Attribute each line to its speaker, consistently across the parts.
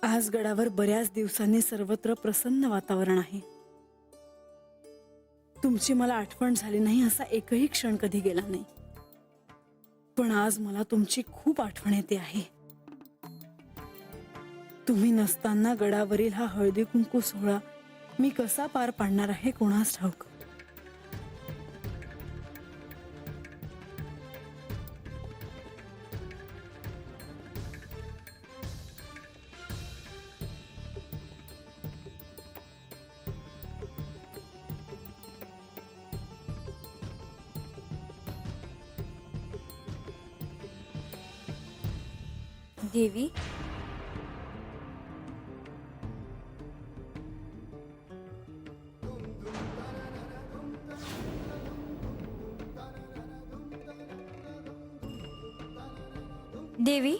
Speaker 1: आज गडावर बऱ्याच दिवसांनी सर्वत्र प्रसन्न वातावरण आहे. तुमची मला आठवण झाली नाही असा एकही क्षण कधी गेला नाही, पण आज मला तुमची खूप आठवण येते आहे. तुम्ही नसताना गडावरील हा हळदी कुंकू सोहळा मी कसा पार पाडणार आहे कोणास ठाऊक.
Speaker 2: देवी, देवी,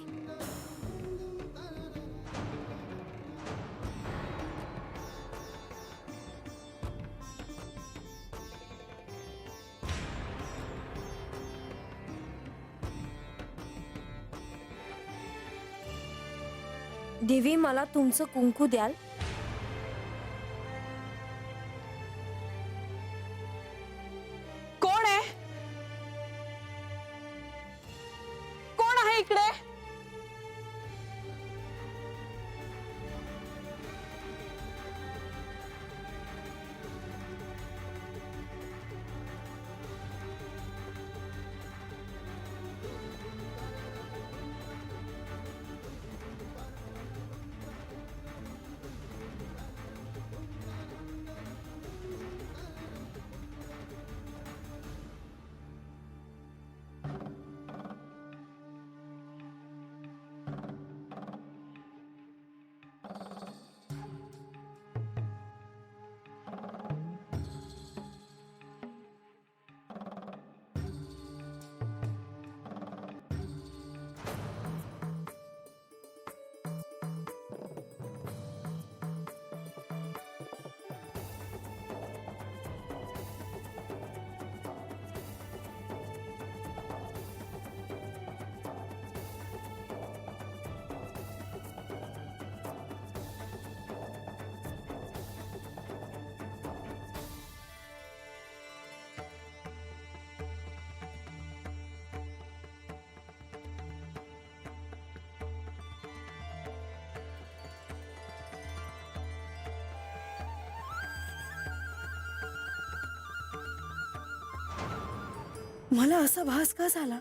Speaker 2: देवी मला तुमचं कुंकू द्याल?
Speaker 1: कोण आहे? कोण आहे इकडे? मला असा भास का झाला?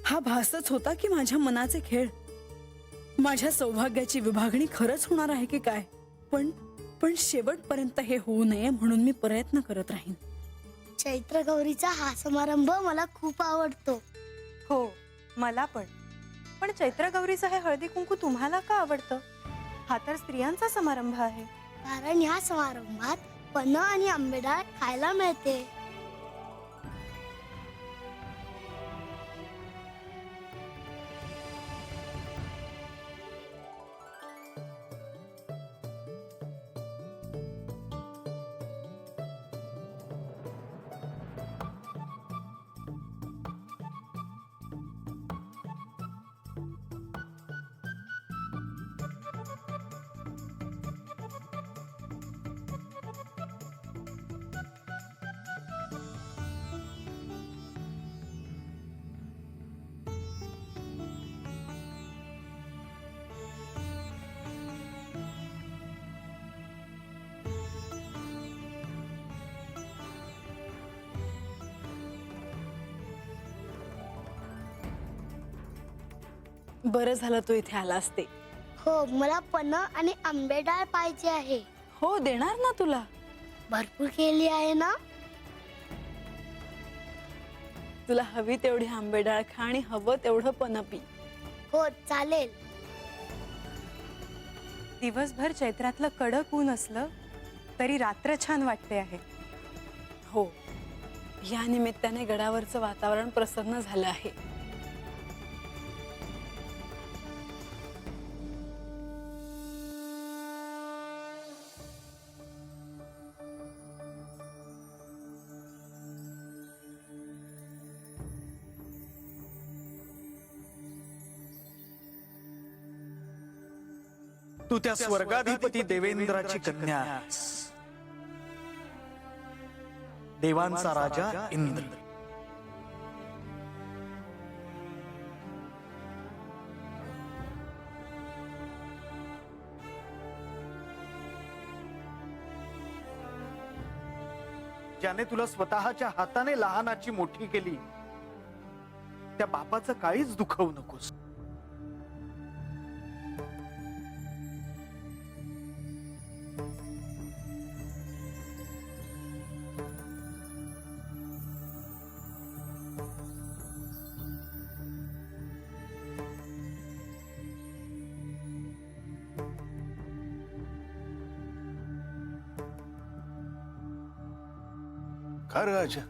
Speaker 1: हा भासच होता की माझ्या मनाचे खेळ? माझ्या सौभाग्याची विभागणी खरंच होणार आहे की काय? पण पण शेवटपर्यंत हे होऊ नये म्हणून मी प्रयत्न करत राहीन.
Speaker 3: चैत्र गौरीचा हा समारंभ मला खूप आवडतो.
Speaker 2: हो, मला पण. पण चैत्र गौरीचं हे हळदी कुंकू तुम्हाला का आवडतं? हा तर स्त्रियांचा समारंभ आहे.
Speaker 3: कारण ह्या समारंभात पन्ह आणि आंबेडाळ खायला मिळते.
Speaker 1: बरं झालं तू इथे आला असते.
Speaker 3: हो, मला पन्ह आणि आंबेडाळ पाहिजे आहे.
Speaker 1: हो, देणार ना तुला.
Speaker 3: भरपूर केली आहे ना?
Speaker 1: तुला हवी तेवढी आंबेडाळ खा आणि हवं तेवढं पन्ह पी.
Speaker 3: हो, चालेल.
Speaker 2: दिवसभर चैत्रातलं कडक ऊन असलं तरी रात्र छान वाटते आहे.
Speaker 1: हो, या निमित्ताने गडावरचं वातावरण प्रसन्न झालं आहे.
Speaker 4: तू त्या स्वर्गाधिपती देवेंद्राची कन्या आहेस. देवांचा राजा इंद्र. ज्याने तुला स्वतःच्या हाताने लहानाची मोठी केली, त्या बापाचं काहीच दुखवू नकोस.
Speaker 5: का रे राजा,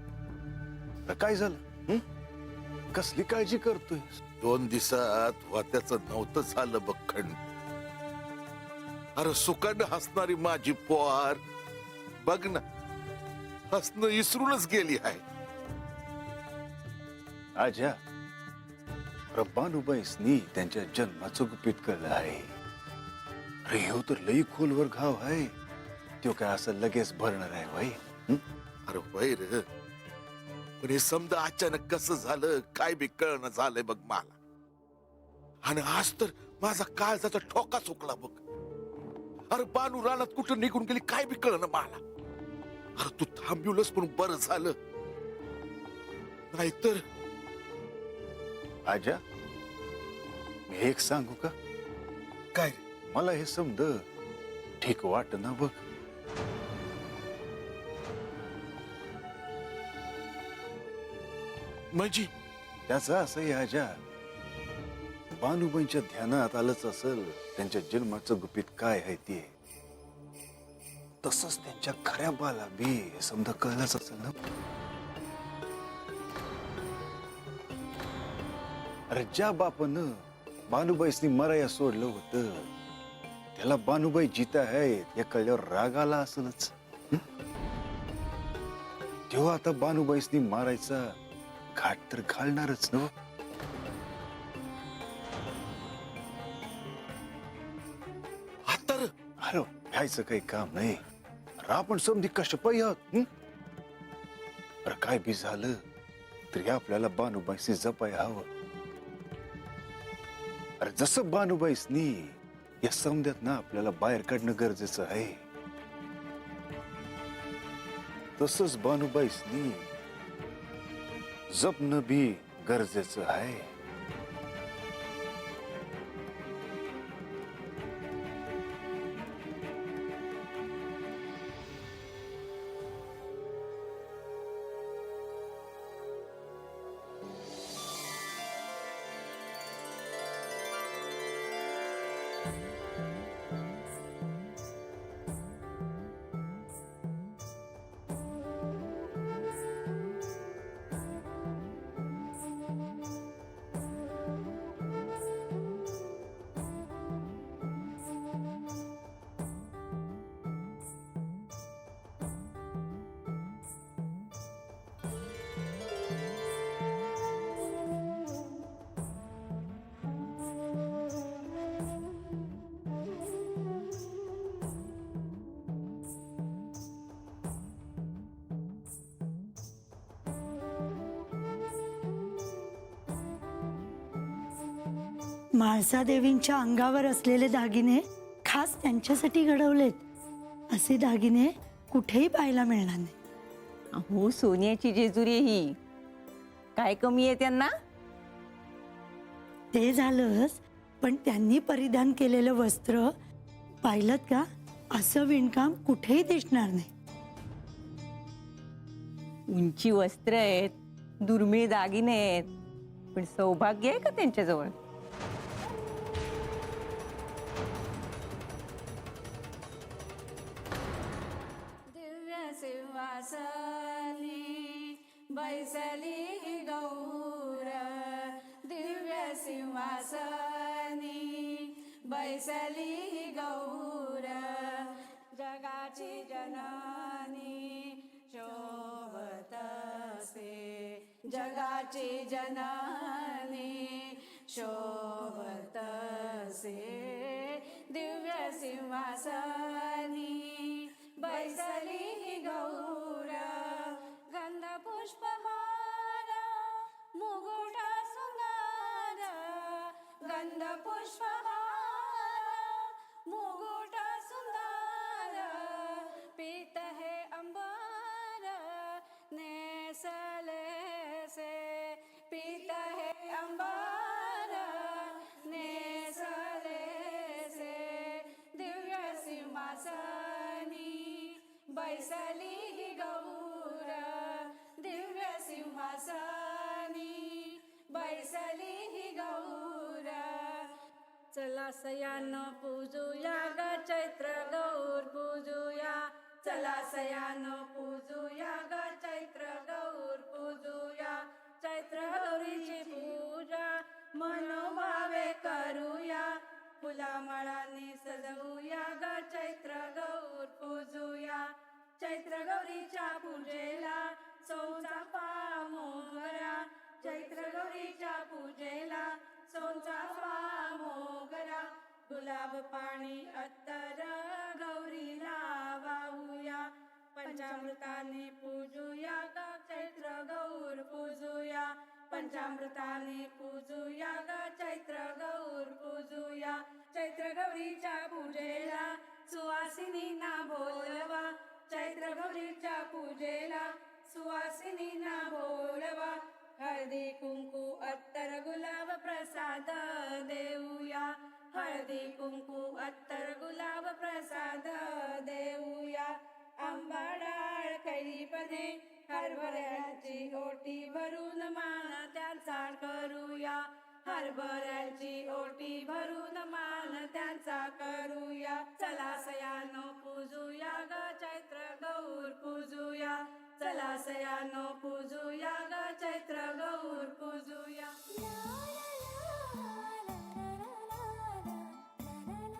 Speaker 5: काय झालं? कसली काळजी करतोय?
Speaker 6: 2 दिवसात वात्याचं नव्हतं झालं बघ खंड. अरे सुकांड हसणारी माझी पोर बघ ना, हसणं विसरूनच गेली आहे.
Speaker 5: आजा, रब्बानुबाईसनी त्यांच्या जन्माचं गुपित कळलं आहे. अरे हो तर लई खोलवर घाव आहे. तो काय असं लगेच भरणार आहे भाई?
Speaker 6: अरे वैर, पण हे समजा अचानक कसं झालं काय बी कळणं झालंय बघ मला. आणि आज तर माझा काळजाचा ठोका चुकला बघ. अरे बानू रानात कुठं निघून गेली काय बी कळणं मला. अरे तू थांबवलंस पण बरं झालं, नाहीतर.
Speaker 5: आजा, मी एक सांगू का?
Speaker 6: काय
Speaker 5: मला हे समज ठीक वाट ना बघ.
Speaker 6: म्हणजे?
Speaker 5: त्याचं असं आजा, बानुबाईंच्या ध्यानात आलंच असेल त्यांच्या जन्माचं गुपित काय आहे ते. तसंच त्यांच्या खऱ्या बाला बी हे समजा कळलंच असेल ना. अरे ज्या बापानं बानुबाईसनी मराया सोडलं होतं, त्याला बानुबाई जिता आहेत या कळल्यावर राग आला असेलच. तेव्हा आता बानुबाईसनी मारायचा घाट तर घालणारच ना.
Speaker 6: आता
Speaker 5: अरे भ्यायचं काही काम नाही. अरे आपण समधी कष्टपायी आहोत. अरे काय बी झालं तरी आपल्याला बानुबाईसनी जपाय हवं. अरे जसं बानुबाईसनी या समध्यात ना आपल्याला बाहेर काढणं गरजेचं आहे, तसंच बानुबाईसनी जपणं बी गरजेचं आहे.
Speaker 7: म्हाळसादेवींच्या अंगावर असलेले दागिने खास त्यांच्यासाठी घडवलेत. असे दागिने कुठेही पाहायला मिळणार नाही.
Speaker 8: अहो सोन्याची जेजुरी ही काय कमी आहे त्यांना?
Speaker 7: ते झालंच, पण त्यांनी परिधान केलेलं वस्त्र पाहिलं का? असं विणकाम कुठेही दिसणार नाही.
Speaker 8: उंची वस्त्र आहेत, दुर्मिळ दागिने आहेत, पण सौभाग्य आहे का त्यांच्याजवळ?
Speaker 9: बैसली गौर दिव्य सिंहासनी बैसली गौर जगाची जननी शोभत से जगाची जननी शोभत से दिव्य सिंहासनी बैसली गौर गंध पुष्पहार मुकुट सुंदर गंध पुष्पहार मुकुट सुंदर पीत है अंबर नेसले से पीत है अंबर नेसले से दिव्य सिंहासनी बैसली गौर दिव्य सिंहासनी बैसली गौर चला सयान पूजूया ग चैत्र गौर पूजूया चला सयान पूजूया ग चैत्र गौर पूजूया चैत्र गौरीची पूजा मनोभावे करूया फुलामाळांनी सजवूया ग चैत्र गौर पूजूया चैत्र गौरीच्या पूजेला सोनचाफा मोगरा चैत्र गौरीच्या पूजेला सोनचाफा मोगरा गुलाब पाणी अत्तर गौरीला वाहूया पंचामृताने पूजूया ग चैत्र गौर पूजूया पंचामृताने पूजूया ग चैत्र गौर पूजूया चैत्र गौरीच्या पूजेला सुवासिनींना बोलवा चैत्र गौरीच्या पूजेला सुवासिनींना बोलवा हळदी कुंकू अत्तर गुलाब प्रसाद देऊया हळदी कुंकू अत्तर गुलाब प्रसाद देऊया आंबा डाळ कैरीपणे हरभऱ्याची ओटी भरून मान त्यांचा करूया हरभऱ्याची ओटी भरून मान त्यांचा करूया चला सयानो पूजूया ग चैत्र गौर पूजूया चला सयानो पूजूया ग चैत्र गौर पूजूया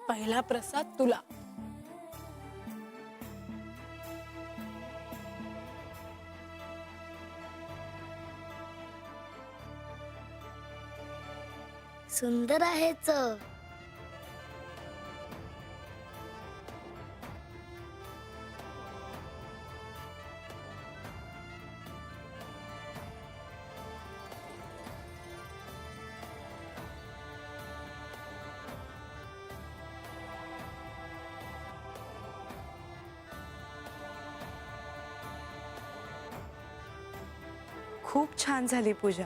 Speaker 1: पहिला प्रसाद तुला.
Speaker 3: सुंदर आहे चव.
Speaker 2: खूप छान झाली पूजा.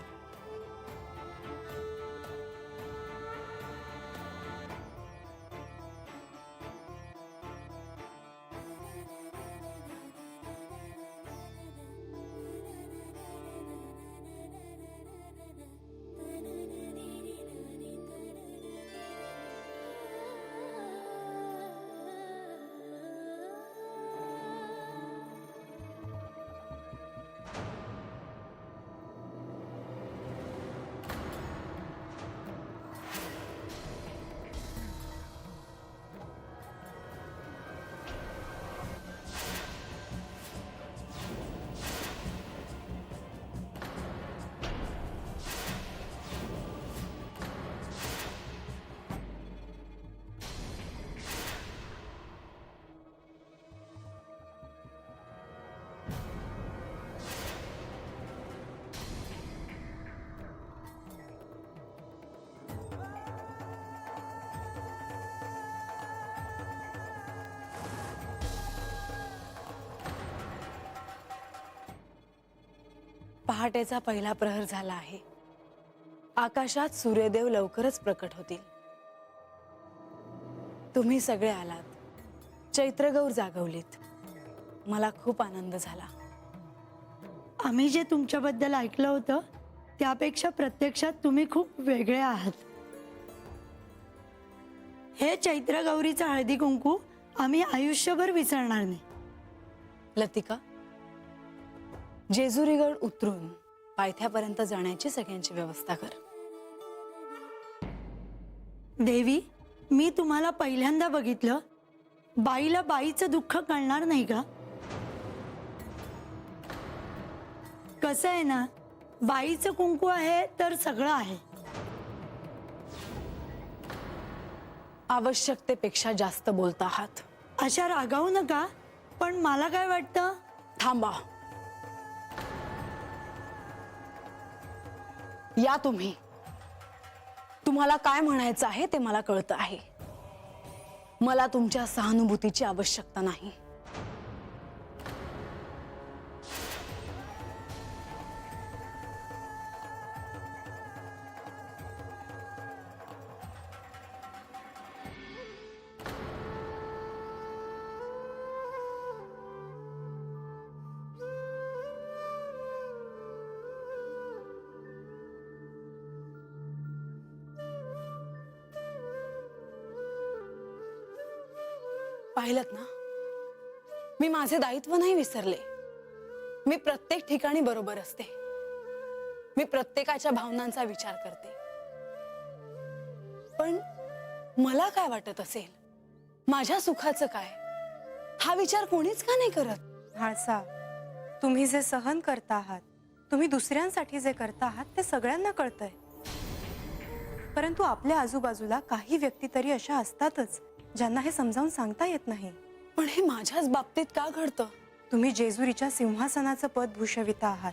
Speaker 1: पहाटेचा पहिला प्रहर झाला आहे. आकाशात सूर्यदेव लवकरच प्रकट होतील. तुम्ही सगळे आलात, चैत्रगौर जागवलीत. मला खूप आनंद झाला.
Speaker 7: आम्ही जे तुमच्याबद्दल ऐकलं होतं त्यापेक्षा प्रत्यक्षात तुम्ही खूप वेगळे आहात. हे चैत्र गौरीचं हळदी कुंकू आम्ही आयुष्यभर विसरणार नाही.
Speaker 1: लतिका, जेजुरीगड उतरून पायथ्यापर्यंत जाण्याची सगळ्यांची व्यवस्था कर.
Speaker 7: देवी, मी तुम्हाला पहिल्यांदा बघितलं. बाईला बाईचं दुःख कळणार नाही का? कसं आहे ना, बाईचं कुंकू आहे तर सगळं आहे.
Speaker 1: आवश्यकतेपेक्षा जास्त बोलता आहात.
Speaker 7: अशा रागावू नका, पण मला काय वाटतं,
Speaker 1: थांबा. या तुम्ही. तुम्हाला काय म्हणायचं आहे ते मला कळतं आहे. मला तुमच्या सहानुभूतीची आवश्यकता नाही. पाहिलत ना, मी माझे दायित्व नाही विसरले. मी प्रत्येक ठिकाणी बरोबर असते. मी प्रत्येकाच्या भावनांचा विचार करते. पण मला काय वाटत असेल, माझ्या सुखाचं काय, हा विचार कोणीच का नाही करत?
Speaker 2: म्हाळसा, तुम्ही जे सहन करता आहात, तुम्ही दुसऱ्यांसाठी जे करता आहात ते सगळ्यांना कळतंय. परंतु आपल्या आजूबाजूला काही व्यक्ती तरी अशा असतातच ज्यांना हे समजावून सांगता येत नाही.
Speaker 1: पण हे माझ्याच बाबतीत का घडतं?
Speaker 2: तुम्ही जेजुरीच्या सिंहासनाचं पद भूषविता आहात.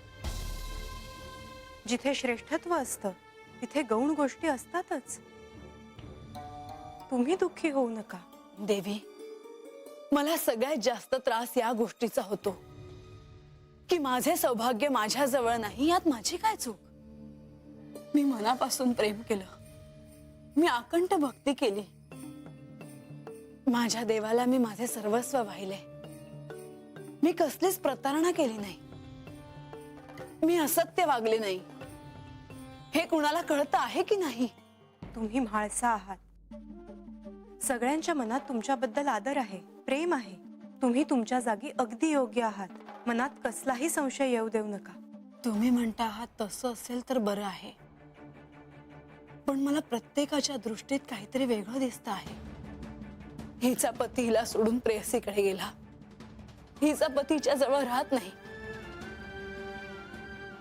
Speaker 2: जिथे श्रेष्ठत्व असतं तिथे गौण गोष्टी असतातच. तुम्ही दुःखी होऊ नका.
Speaker 1: देवी, मला सगळ्यात जास्त त्रास या गोष्टीचा होतो की माझे सौभाग्य माझ्या जवळ नाही. यात माझी काय चूक? मी मनापासून प्रेम केलं, मी आकंठ भक्ती केली, माझ्या देवाला मी माझे सर्वस्व वाहिले. मी कसलीच प्रतारणा केली नाही, मी असत्य वागले नाही. हे कुणाला कळतं आहे की नाही?
Speaker 2: तुम्ही म्हाळसा आहात. सगळ्यांच्या मनात तुमच्याबद्दल आदर आहे, प्रेम आहे. तुम्ही तुमच्या जागी अगदी योग्य आहात. मनात कसलाही संशय येऊ देऊ नका.
Speaker 1: तुम्ही म्हणता आहात तसं असेल तर बरं आहे, पण मला प्रत्येकाच्या दृष्टीत काहीतरी वेगळं दिसतं आहे. हिचा पती हिला सोडून प्रेयसीकडे गेला, हिचा पतीच्या जवळ राहत नाही.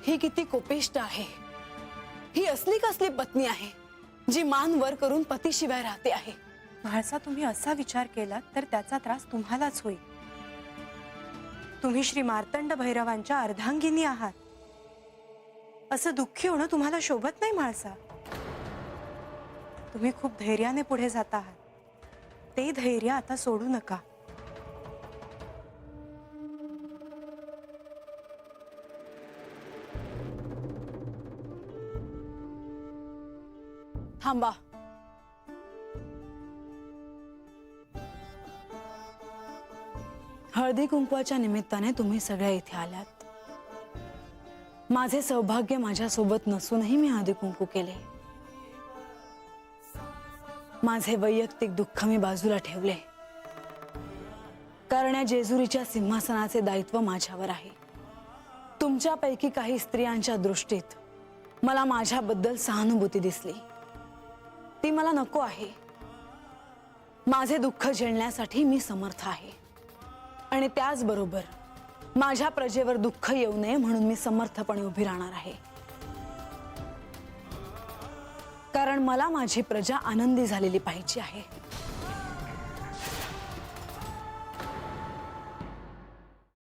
Speaker 1: ही किती कोपिष्ट आहे. ही असली कसली पत्नी आहे जी मान वर करून पतीशिवाय राहते आहे?
Speaker 2: म्हाळसा, तुम्ही असा विचार केलात तर त्याचा त्रास तुम्हालाच होईल. तुम्ही श्री मार्तंड भैरवांच्या अर्धांगिनी आहात. असं दुःखी होणं तुम्हाला शोभत नाही म्हाळसा. तुम्ही खूप धैर्याने पुढे जात आहात. ते धैर्य आता सोडू नका.
Speaker 1: थांबा. हळदी कुंकवाच्या निमित्ताने तुम्ही सगळ्या इथे आलात. माझे सौभाग्य माझ्यासोबत नसूनही मी हळदी कुंकू केले. माझे वैयक्तिक दुःख मी बाजूला ठेवले, कारण या जेजुरीच्या सिंहासनाचे दायित्व माझ्यावर आहे. तुमच्यापैकी काही स्त्रियांच्या दृष्टीत मला माझ्याबद्दल सहानुभूती दिसली. ती मला नको आहे. माझे दुःख झेलण्यासाठी मी समर्थ आहे, आणि त्याचबरोबर माझ्या प्रजेवर दुःख येऊ नये म्हणून मी समर्थपणे उभी राहणार आहे. कारण मला माझी प्रजा आनंदी झालेली पाहिजे आहे.